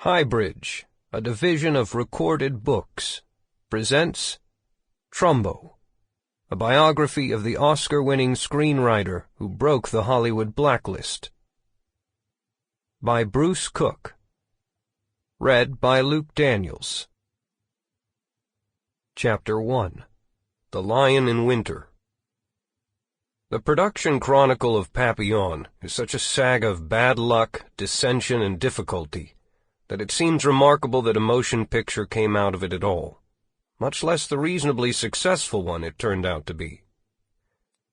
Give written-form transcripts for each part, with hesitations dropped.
Highbridge, a division of Recorded Books, presents Trumbo, a biography of the Oscar-winning screenwriter who broke the Hollywood blacklist. By Bruce Cook. Read by Luke Daniels. Chapter 1. The Lion in Winter. The production chronicle of Papillon is such a saga of bad luck, dissension, and difficulty that it seems remarkable that a motion picture came out of it at all, much less the reasonably successful one it turned out to be.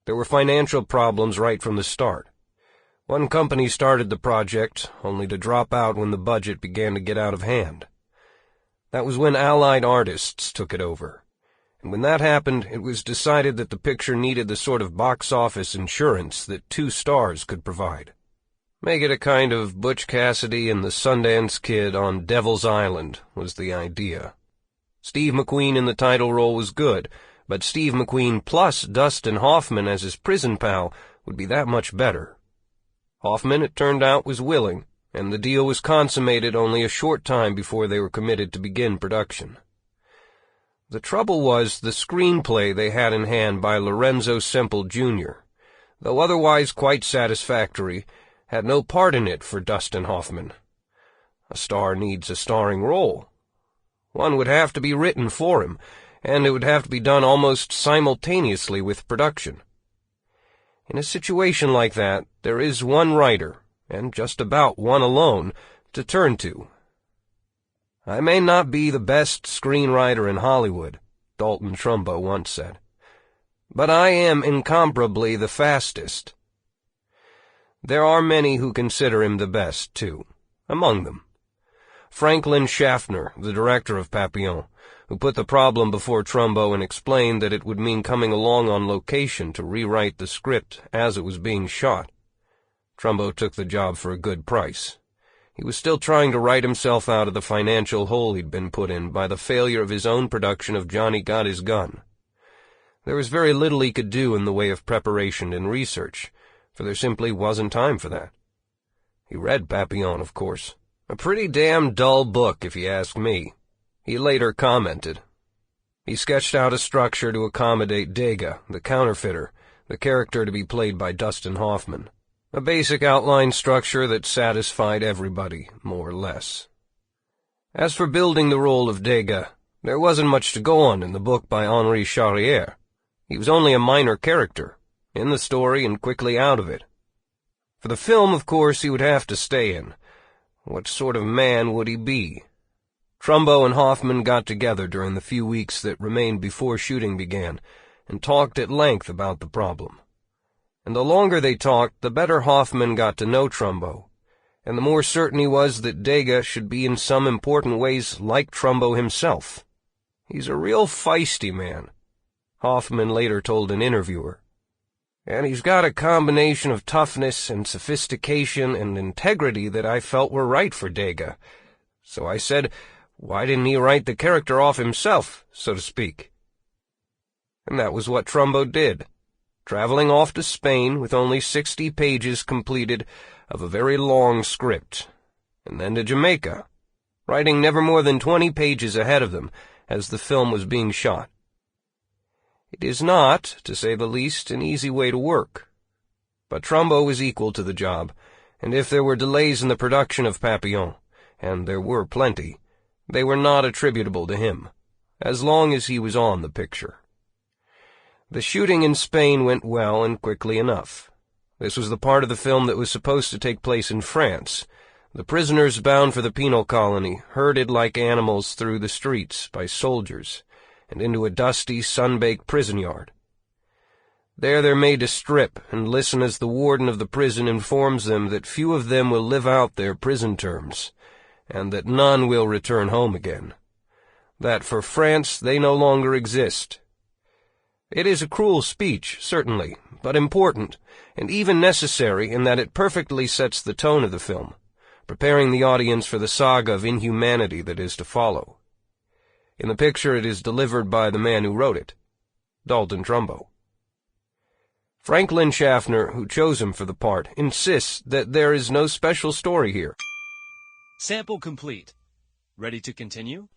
There were financial problems right from the start. One company started the project, only to drop out when the budget began to get out of hand. That was when Allied Artists took it over, and when that happened, it was decided that the picture needed the sort of box office insurance that 2 stars could provide. Make it a kind of Butch Cassidy and the Sundance Kid on Devil's Island was the idea. Steve McQueen in the title role was good, but Steve McQueen plus Dustin Hoffman as his prison pal would be that much better. Hoffman, it turned out, was willing, and the deal was consummated only a short time before they were committed to begin production. The trouble was the screenplay they had in hand by Lorenzo Semple Jr., though otherwise quite satisfactory, had no part in it for Dustin Hoffman. A star needs a starring role. One would have to be written for him, and it would have to be done almost simultaneously with production. In a situation like that, there is one writer, and just about one alone, to turn to. "I may not be the best screenwriter in Hollywood," Dalton Trumbo once said, "but I am incomparably the fastest." There are many who consider him the best, too. Among them, Franklin Schaffner, the director of Papillon, who put the problem before Trumbo and explained that it would mean coming along on location to rewrite the script as it was being shot. Trumbo took the job for a good price. He was still trying to write himself out of the financial hole he'd been put in by the failure of his own production of Johnny Got His Gun. There was very little he could do in the way of preparation and research, for there simply wasn't time for that. He read Papillon, of course. A pretty damn dull book, if you ask me, he later commented. He sketched out a structure to accommodate Degas, the counterfeiter, the character to be played by Dustin Hoffman. A basic outline structure that satisfied everybody, more or less. As for building the role of Degas, there wasn't much to go on in the book by Henri Charrière. He was only a minor character, in the story and quickly out of it. For the film, of course, he would have to stay in. What sort of man would he be? Trumbo and Hoffman got together during the few weeks that remained before shooting began, and talked at length about the problem. And the longer they talked, the better Hoffman got to know Trumbo, and the more certain he was that Degas should be in some important ways like Trumbo himself. "He's a real feisty man," Hoffman later told an interviewer. "And he's got a combination of toughness and sophistication and integrity that I felt were right for Degas. So I said, why didn't he write the character off himself, so to speak?" And that was what Trumbo did, traveling off to Spain with only 60 pages completed of a very long script, and then to Jamaica, writing never more than 20 pages ahead of them as the film was being shot. It is not, to say the least, an easy way to work. But Trumbo was equal to the job, and if there were delays in the production of Papillon, and there were plenty, they were not attributable to him, as long as he was on the picture. The shooting in Spain went well and quickly enough. This was the part of the film that was supposed to take place in France, the prisoners bound for the penal colony, herded like animals through the streets by soldiers, and into a dusty, sun-baked prison yard. There they're made to strip and listen as the warden of the prison informs them that few of them will live out their prison terms, and that none will return home again. That for France they no longer exist. It is a cruel speech, certainly, but important, and even necessary in that it perfectly sets the tone of the film, preparing the audience for the saga of inhumanity that is to follow. In the picture it is delivered by the man who wrote it, Dalton Trumbo. Franklin Schaffner, who chose him for the part, insists that there is no special story here. Sample complete. Ready to continue?